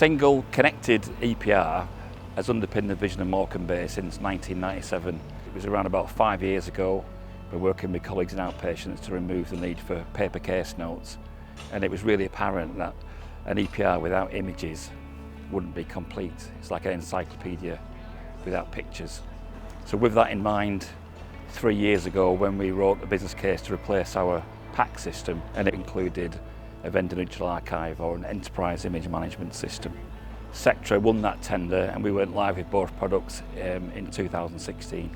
single connected EPR has underpinned the vision of Morecambe since 1997. It was around about 5 years ago. We're working with colleagues and outpatients to remove the need for paper case notes, and it was really apparent that an EPR without images wouldn't be complete. It's like an encyclopedia without pictures. So with that in mind, 3 years ago when we wrote the business case to replace our PACS system, and it included a vendor neutral archive or an enterprise image management system. Sectra won that tender and we went live with both products in 2016.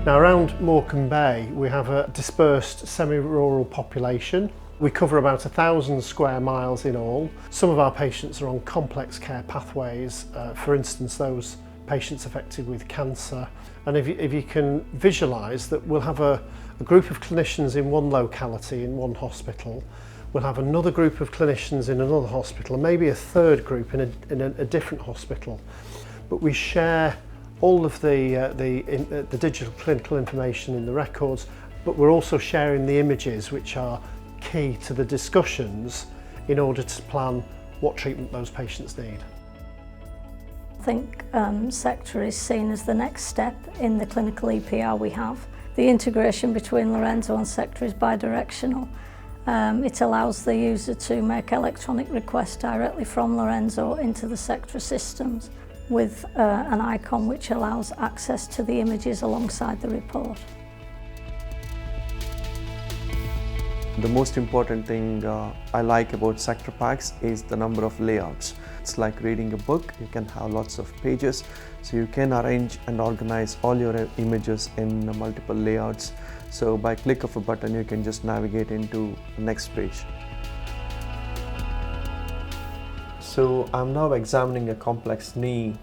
Now around Morecambe Bay we have a dispersed semi-rural population. We cover about 1,000 square miles in all. Some of our patients are on complex care pathways, for instance those patients affected with cancer. And if you can visualise that we'll have a group of clinicians in one locality, in one hospital, we'll have another group of clinicians in another hospital, and maybe a third group in a different hospital. But we share all of the digital clinical information in the records, but we're also sharing the images which are key to the discussions in order to plan what treatment those patients need. I think Sectra is seen as the next step in the clinical EPR we have. The integration between Lorenzo and Sectra is bidirectional. It allows the user to make electronic requests directly from Lorenzo into the Sectra systems with an icon which allows access to the images alongside the report. The most important thing I like about Sectra PACS is the number of layouts. It's like reading a book. You can have lots of pages, so you can arrange and organize all your images in multiple layouts. So by click of a button you can just navigate into the next page. So I'm now examining a complex knee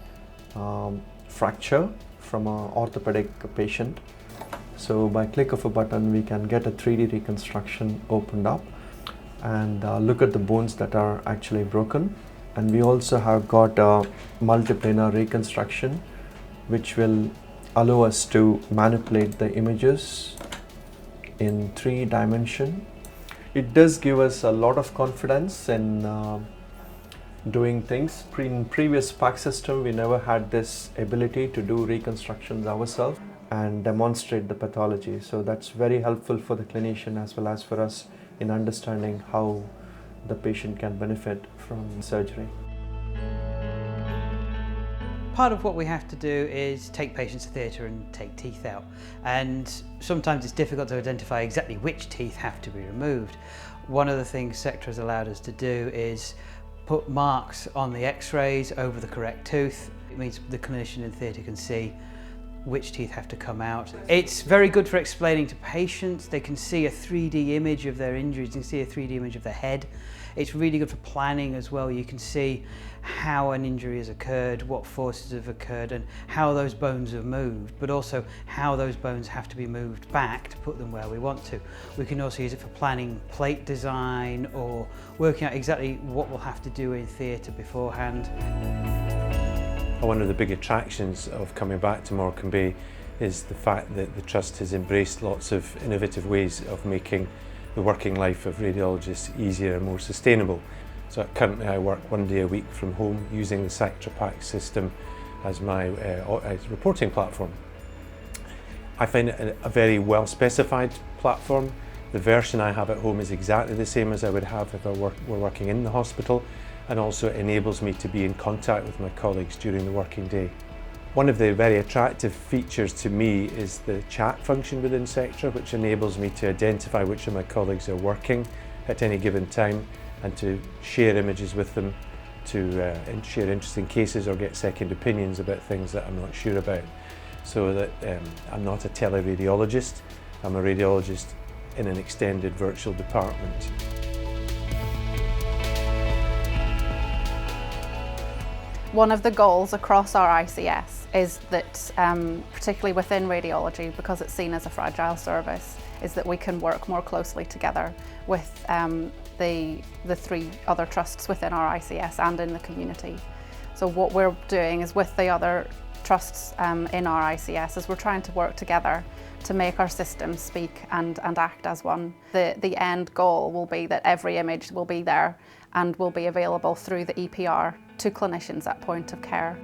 fracture from an orthopedic patient. So by click of a button we can get a 3D reconstruction opened up and look at the bones that are actually broken. And we also have got a multiplanar reconstruction which will allow us to manipulate the images in 3 dimensions. It does give us a lot of confidence in doing things. In previous PACS system we never had this ability to do reconstructions ourselves and demonstrate the pathology. So that's very helpful for the clinician as well as for us in understanding how the patient can benefit from surgery. Part of what we have to do is take patients to theatre and take teeth out, and sometimes it's difficult to identify exactly which teeth have to be removed. One of the things Sectra has allowed us to do is put marks on the x-rays over the correct tooth. It means the clinician in theatre can see which teeth have to come out. It's very good for explaining to patients. They can see a 3D image of their injuries, they can see a 3D image of their head. It's really good for planning as well. You can see how an injury has occurred, what forces have occurred and how those bones have moved, but also how those bones have to be moved back to put them where we want to. We can also use it for planning plate design or working out exactly what we'll have to do in theatre beforehand. One of the big attractions of coming back to Morecambe is the fact that the Trust has embraced lots of innovative ways of making the working life of radiologists easier and more sustainable. So currently I work 1 day a week from home using the Sectra PACS system as my reporting platform. I find it a very well specified platform. The version I have at home is exactly the same as I would have if I were working in the hospital, and also enables me to be in contact with my colleagues during the working day. One of the very attractive features to me is the chat function within Sectra, which enables me to identify which of my colleagues are working at any given time and to share images with them, to share interesting cases or get second opinions about things that I'm not sure about. So that I'm not a teleradiologist, I'm a radiologist in an extended virtual department. One of the goals across our ICS is that, particularly within radiology, because it's seen as a fragile service, is that we can work more closely together with the 3 other trusts within our ICS and in the community. So what we're doing is with the other trusts in our ICS as we're trying to work together to make our systems speak and act as one. The end goal will be that every image will be there and will be available through the EPR to clinicians at point of care.